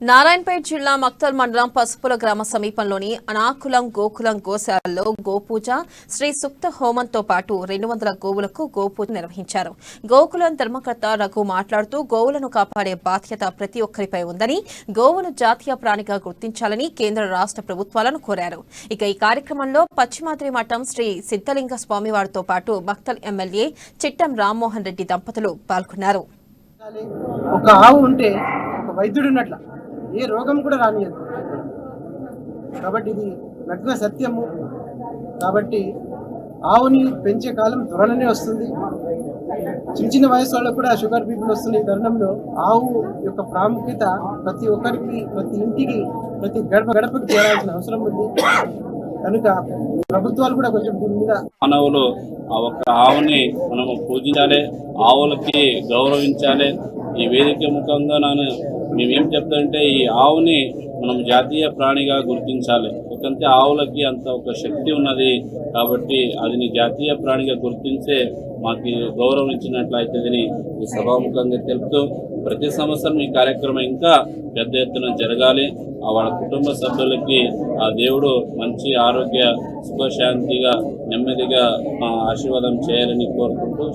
నారాయణపేట జిల్లా మక్తల్ మండలం పసుపుల గ్రామ సమీపంలోని అనాకులం గోకులం గోశాలలో గోపూజ శ్రీ సుక్త హోమంతో పాటు 200 గోవులకు గోపూజ నిర్వహించారు. గోకులం ధర్మకర్త రఘు మాట్లాడుతూ గోవులను కాపాడే బాధ్యత ప్రతి ఒక్కరిపై ఉందని, గోవును జాతీయ ప్రాణిగా గుర్తించాలని కేంద్ర రాష్ట్ర ప్రభుత్వాలను కోరారు. ఇక ఈ కార్యక్రమంలో పశ్చిమాద్రి మఠం శ్రీ సిద్ధలింగ స్వామివారితో పాటు మక్తల్ ఎమ్మెల్యే చిట్టం రామ్మోహన్ రెడ్డి దంపతులు పాల్గొన్నారు. ఒక ఆవు ఉంటే ఒక వైద్యుడు ఉన్నట్ల ఏ రోగం కూడా రానియదు. కాబట్టి ఇది నగ్న సత్యము. కాబట్టి ఆవుని పెంచే కాలం త్వరలోనే వస్తుంది. చిన్న వయసు వాళ్ళకు కూడా షుగర్ బీపీలు వస్తున్న ఈ తరుణంలో ఆవు యొక్క ప్రాముఖ్యత ప్రతి ఒక్కరికి, ప్రతి ఇంటికి, ప్రతి గడపకి చేరాల్సిన అవసరం ఉంది. కనుక ప్రభుత్వాలు కూడా కొంచెం దీని మీద మానవులు ఒక ఆవుని మనము పూజించాలి, ఆవులకి గౌరవించాలి. ఈ వేదిక ముఖంగా మేమేం చెప్తామంటే ఈ ఆవుని మనం జాతీయ ప్రాణిగా గుర్తించాలి. ఎందుకంటే ఆవులకి అంత ఒక శక్తి ఉన్నది. కాబట్టి అది జాతీయ ప్రాణిగా గుర్తించే మాకు గౌరవం ఇచ్చినట్లయితేదని ఈ సభాముఖంగా తెలుపుతూ ప్రతి సంవత్సరం ఈ కార్యక్రమం ఇంకా పెద్ద ఎత్తున జరగాలి. వాళ్ళ కుటుంబ సభ్యులకి ఆ దేవుడు మంచి ఆరోగ్య సుఖశాంతిగా నెమ్మదిగా ఆశీర్వాదం చేయాలని కోరుకుంటూ